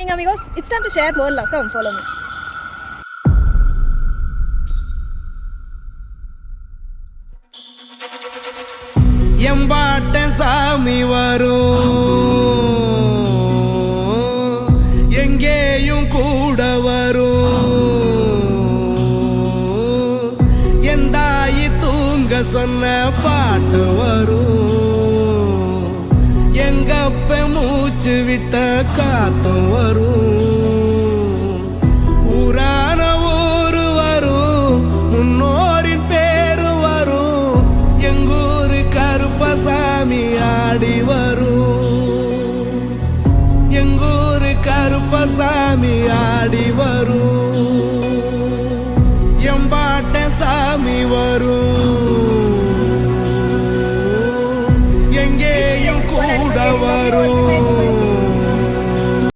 morning, amigos. It's time to share more love. Come, follow me. எம்பாட்டன் சாமி வரும், எங்கேயும் கூட வரும். என் தாயி தூங்க சொன்ன பாட்டு வரும், எங்கப்ப மூச்சு விட்ட காத்தும் வரும். ஊரான ஊரு வரும், முன்னோரின் பேரு வரும். எங்கூரு கருப்பசாமி ஆடி வரும், எங்கூரு கருப்பசாமி ஆடி வரும். எம்பாட்ட சாமி வரும், எங்கேயும் கூட வரும்.